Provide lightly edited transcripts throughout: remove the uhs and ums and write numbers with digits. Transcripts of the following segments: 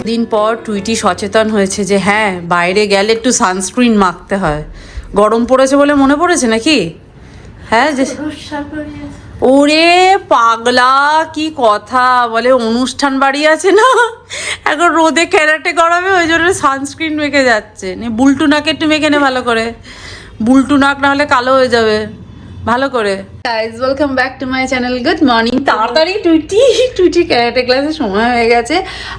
দিন পর টুইটি সচেতন হয়েছে যে হ্যাঁ বাইরে গেলে একটু সানস্ক্রিন মাখতে হয়। গরম পড়েছে বলে মনে পড়েছে নাকি? হ্যাঁ যে ওরে পাগলা কি কথা বলে, অনুষ্ঠান বাড়ি আছে না, এখন রোদে ক্যারাটে গরমে ওই জন্য সানস্ক্রিন মেখে যাচ্ছে। বুলটু নাকে একটু মেখে নে ভালো করে, বুলটু নাক না হলে কালো হয়ে যাবে ভালো করে। Guys welcome back to my channel. Good morning. তাড়াতাড়ি টুইটি ক্যারাটে ক্লাসের সময় হয়ে গেছে।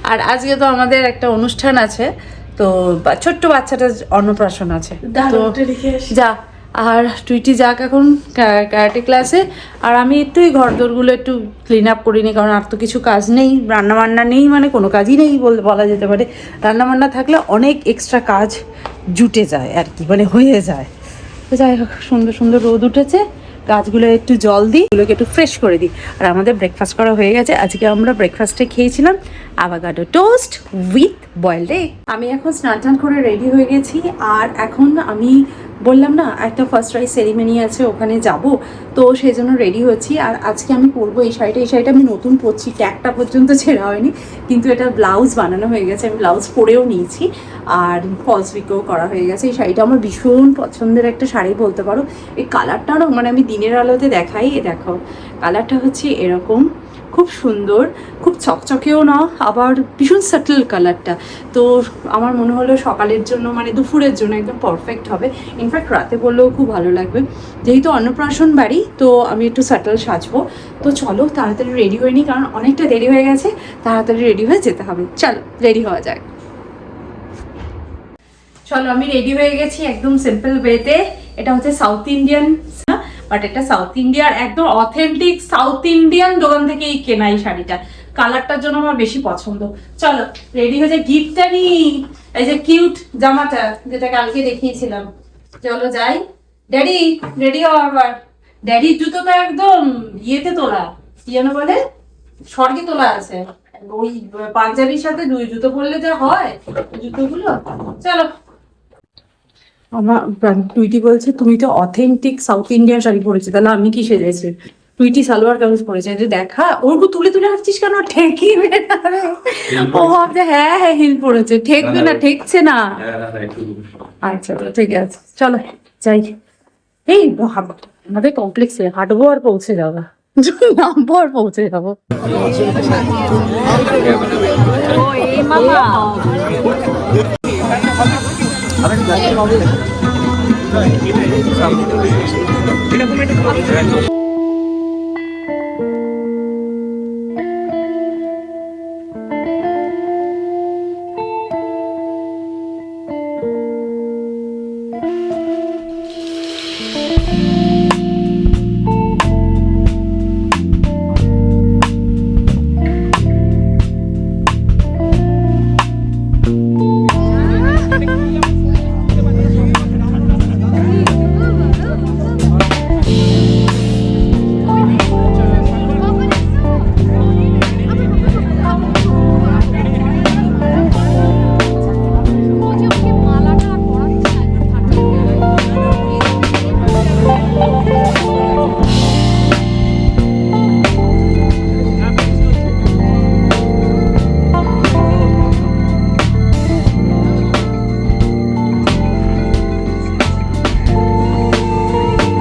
আর আজকে তো আমাদের একটা অনুষ্ঠান আছে, তো ছোট্ট বাচ্চাটা অন্নপ্রাশন আছে, তো যা। আর টুইটি যাক এখন ক্যারাটে ক্লাসে, আর আমি একটু এই ঘরদোরগুলো একটু ক্লিন আপ করিনি, কারণ আর তো কিছু কাজ নেই, রান্নাবান্না নেই, মানে কোনো কাজই নেই বলা যেতে পারে। রান্নাবান্না থাকলে অনেক এক্সট্রা কাজ জুটে যায় আর কি, মানে হয়ে যায়। তো যাই হোক, সুন্দর সুন্দর রোদ উঠেছে, গাছগুলো একটু জল দিই, এগুলোকে একটু ফ্রেশ করে দিই। আর আমাদের ব্রেকফাস্ট করা হয়ে গেছে। আজকে আমরা ব্রেকফাস্টে খেয়েছিলাম avocado toast with boiled egg. আমি এখন স্নান টান করে রেডি হয়ে গেছি, আর এখন আমি বললাম না একটা ফার্স্ট রাইজ সেরিমনি আছে, ওখানে যাব, তো সেই জন্য রেডি হচ্ছি। আর আজকে আমি পরবো এই শাড়িটা আমি নতুন পরছি, ট্যাগটা পর্যন্ত ছেঁড়া হয়নি, কিন্তু এটা ব্লাউজ বানানো হয়ে গেছে, আমি ব্লাউজ পরেও নিয়েছি, আর ফলস পিকও করা হয়ে গেছে। এই শাড়িটা আমার ভীষণ পছন্দের একটা শাড়ি বলতে পারো। এই কালারটাও মানে আমি দিনের আলোতে দেখাই, দেখো কালারটা হচ্ছে এরকম, খুব সুন্দর, খুব চকচকেও না, আবার ভীষণ সাটল কালারটা। তো আমার মনে হলো সকালের জন্য মানে দুপুরের জন্য একদম পারফেক্ট হবে, ইনফ্যাক্ট রাতে পরলেও খুব ভালো লাগবে। যেহেতু অন্নপ্রাশন বাড়ি, তো আমি একটু সাটল সাজবো। তো চলো তাড়াতাড়ি রেডি হয়ে নিই, কারণ অনেকটা দেরি হয়ে গেছে, তাড়াতাড়ি রেডি হয়ে যেতে হবে। চলো রেডি হওয়া যাক। চলো আমি রেডি হয়ে গেছি একদম সিম্পল ওয়েতে। এটা হচ্ছে সাউথ ইন্ডিয়ান, বাট এটা সাউথ ইন্ডিয়ার একদম অথেন্টিক সাউথ ইন্ডিয়ান দোকান থেকে এই কেনা এই শাড়িটা। কালারটার জন্য আমার বেশি পছন্দ। চলো রেডি হয়ে যায়, গিফটটা নি, এই যে কিউট জামাটা যেটা কালকে দেখিয়েছিলাম। চলো যাই। ড্যাডি রেডি হও। আবার ড্যাডির জুতো তো একদম ইয়েতে তোলা, কি যেন বলে, স্বর্গে তোলা আছে। ওই পাঞ্জাবির সাথে দুই জুতো পরলে যা হয় জুতোগুলো। চলো। আমার টুইটি বলছে তুমি তো অথেন্টিক সাউথ ইন্ডিয়ান শাড়ি পরেছি, তাহলে আমি কি সেজেছি? টুইটি সালোয়ার কামিজ পরেছে, যে দেখা ওর তুলে তুলে হাঁটছিস কেন, ঠেকিবে না রে। ও ভাবছে হ্যাঁ হ্যাঁ হিল পড়েছে, ঠেকবে না, ঠেকছে না। আচ্ছা ঠিক আছে চলো যাই। এই আমাদের কমপ্লেক্সে হাঁটবো আর পৌঁছে যাবো, নামবো আর পৌঁছে যাবো।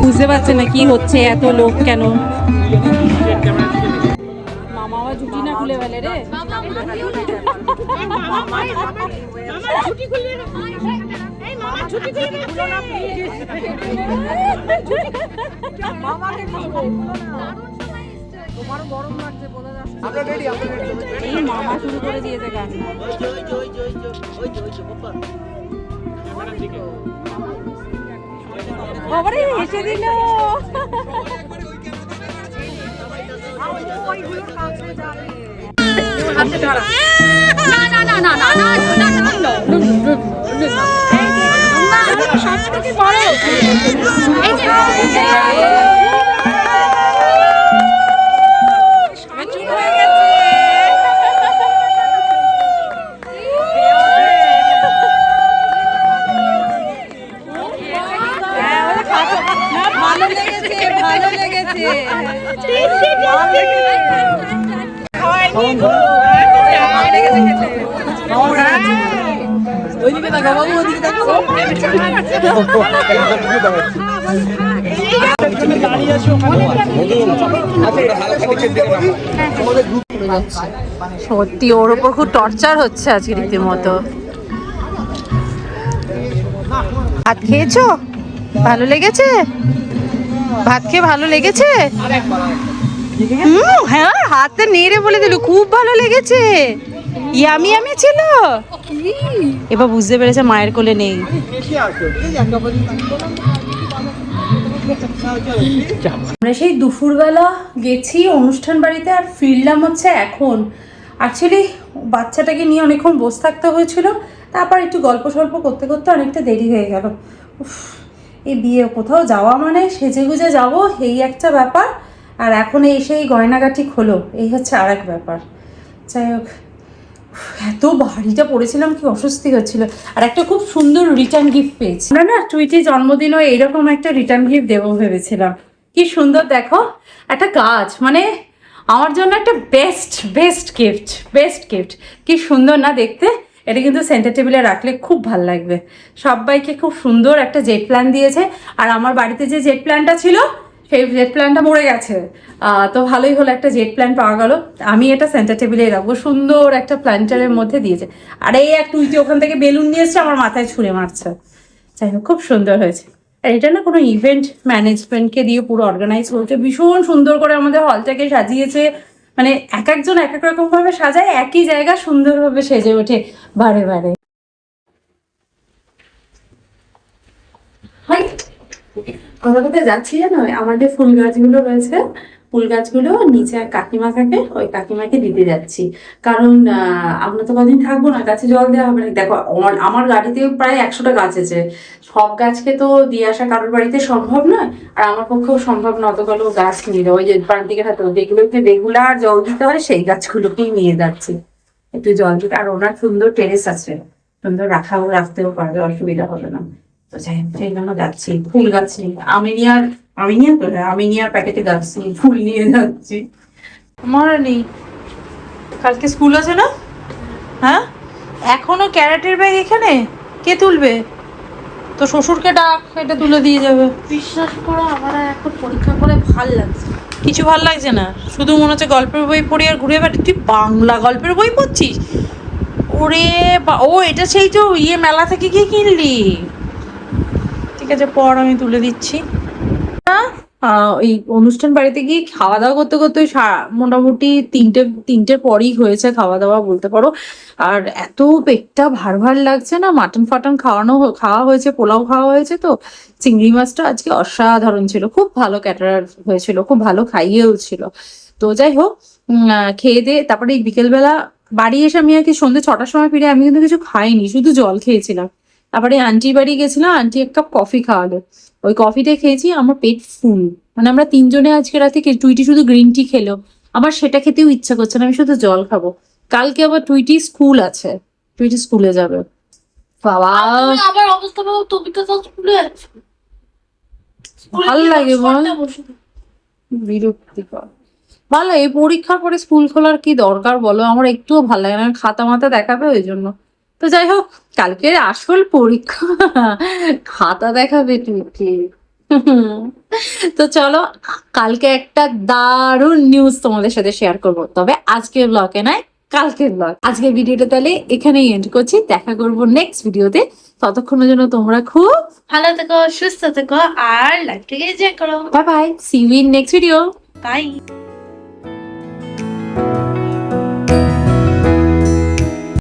বুঝতে পারছে না কি হচ্ছে, এত লোক কেন। মামা আবার ছুটি না খুলে ফেলে রে। মামা শুরু করে দিয়েছে গান। বাবারে হেসে দিল। সত্যি ওর ওপর খুব টর্চার হচ্ছে আজকে রীতিমতো। ভাত খেয়েছো? ভালো লেগেছে? ভাত খেয়ে ভালো লেগেছে? হ্যাঁ, হাতে নেড়ে বলে দিল খুব ভালো লেগেছে, ইয়ামি ইয়ামি ছিল। এবার বুঝতে পেরেছে মায়ের কোলে নেই। আমরা সেই দুপুরবেলা গেছি অনুষ্ঠান বাড়িতে আর ফিরলাম হচ্ছে এখন। অ্যাকচুয়ালি বাচ্চাটাকে নিয়ে অনেকক্ষণ বসে থাকতে হয়েছিল, তারপর একটু গল্প সল্প করতে করতে অনেকটা দেরি হয়ে গেল। এই বিয়ে কোথাও যাওয়া মানে সেজে গুজে যাবো, এই একটা ব্যাপার। আর এখন এসে এই গয়নাগাটি খোলো, এই হচ্ছে আর এক ব্যাপার। যাই হোক, এত ভারীটা পড়েছিলাম, কি অস্বস্তি হচ্ছিল। আর একটা খুব সুন্দর রিটার্ন গিফট পেয়েছি আমরা না, টুইটি জন্মদিনও এইরকম একটা রিটার্ন গিফট দেবো ভেবেছিলাম। কি সুন্দর দেখো, একটা গাছ, মানে আমার জন্য একটা বেস্ট গিফট। কি সুন্দর না দেখতে। এটা কিন্তু সেন্টার টেবিলে রাখলে খুব ভাল লাগবে। সবাইকে খুব সুন্দর একটা জেট প্ল্যান দিয়েছে। আর আমার বাড়িতে যে জেট প্ল্যানটা ছিল সেই জেট প্ল্যানটা মরে গেছে, তো ভালোই হলো একটা জেট প্ল্যান পাওয়া গেল। আমি এটা সেন্টার টেবিলে রাখবো, সুন্দর একটা প্ল্যান্টারের মধ্যে দিয়েছে। আর এই এক টুইটি ওখান থেকে বেলুন নিয়ে এসছে, আমার মাথায় ছুঁড়ে মারছে। যাই হোক, খুব সুন্দর হয়েছে। আর এটা না কোনো ইভেন্ট ম্যানেজমেন্টকে দিয়ে পুরো অর্গানাইজ করছে, ভীষণ সুন্দর করে আমাদের হলটাকে সাজিয়েছে। মানে এক একজন এক এক রকম ভাবে সাজায়, একই জায়গা সুন্দরভাবে সেজে ওঠে বারে বারে। কথা কথা যাচ্ছি জানো, আমাদের ফুল গাছগুলো রয়েছে, ফুল গাছগুলো নিচে কাকিমা থাকে, ওই কাকিমাকে দিতে যাচ্ছি। কারণ আমরা তো কদিন থাকবো না, গাছে জল দেওয়া হবে না। দেখো আমার গাড়িতে প্রায় 100টা গাছ আছে, সব গাছকে তো দিয়ে আসা কারোর বাড়িতে সম্ভব নয়। আর আমার পক্ষেও সম্ভব না অতগুলো গাছ নিয়ে ওই যে প্রান্তিকের হাতে যেগুলোকে রেগুলার জল দিতে হয় সেই গাছগুলোকেই নিয়ে যাচ্ছি একটু জল দিতে। আর ওনার সুন্দর টেরেস আছে, সুন্দর রাখতেও পারবে, অসুবিধা হবে না। তো সেই জন্য যাচ্ছি ফুল গাছ নিয়ে। আমিনিয়ার প্যাকেটে যাচ্ছি, ফুল নিয়ে যাচ্ছি। আমার নেই, কালকে স্কুল আছে না? হ্যাঁ, এখনো ক্যারেটের ব্যাগ এখানে কে তুলবে? তো শ্বশুরকে ডাক, এটা তুলে দিয়ে যাবে। বিশ্বাস করো, আমার এখন পরীক্ষা করে ভাল লাগছে। কিছু ভাল লাগছে না, শুধু মনে হচ্ছে গল্পের বই পড়ি আর ঘুরে বেড়াই। তুই বাংলা গল্পের বই পড়ছিস? ওরে ও, এটা সেই তো মেলা থেকে গিয়ে কিনলি? ঠিক আছে, পর আমি তুলে দিচ্ছি। এই অনুষ্ঠান বাড়িতে গিয়ে খাওয়া দাওয়া করতে করতে মোটামুটি তিনটের পরই হয়েছে খাওয়া দাওয়া বলতে পারো। আর এত পেটটা ভার লাগছে না, মাটন ফাটন খাওয়া হয়েছে, পোলাও খাওয়া হয়েছে। তো চিংড়ি মাছটা আজকে অসাধারণ ছিল, খুব ভালো ক্যাটারার হয়েছিল, খুব ভালো খাইয়েও ছিল। তো যাই হোক, খেয়ে দিয়ে তারপরে বিকেলবেলা বাড়ি এসে আমি আর কি সন্ধ্যে 6টার সময় ফিরে, আমি কিন্তু কিছু খাইনি, শুধু জল খেয়েছিলাম। তারপরে আন্টি বাড়ি গেছিলাম, আন্টি 1 কাপ কফি খাওয়ালো, ওই কফিটা খেয়েছি, আমার পেট ফুল। মানে আমরা 3 জনে আজকে রাতে, টুইটি শুধু গ্রিন টি খেলো, আমার সেটা খেতেও ইচ্ছা করছে না, আমি শুধু জল খাবো। কালকে আবার টুইটি স্কুল আছে, টুইটি স্কুলে যাবে। বাবা আবার অবস্থা পাবো, তুমি তো স্কুলে আছো। ভাল লাগে বল, বিরক্তিকর। ভালো, এই পরীক্ষার পরে স্কুল খোলার কি দরকার বলো? আমার একটুও ভালো লাগে না, খাতা মাথা দেখাবে ওই জন্য। তো যাই হোক, কালকে আসল পরীক্ষা, খাতা দেখাবে টুইটি। তো চলো, কালকে একটা দারুণ নিউজ তোমাদের সাথে শেয়ার করব, তবে আজকের ব্লগে নয়, কালকের ব্লগ। আজকের ভিডিওটা তাহলে এখানেই এন্ড করছি, দেখা করব নেক্সট ভিডিওতে। ততক্ষণের জন্য তোমরা খুব ভালো থেকো, সুস্থ থেকো, আর লাইফটাকে এনজয় করো। Bye bye, see you in next video. By.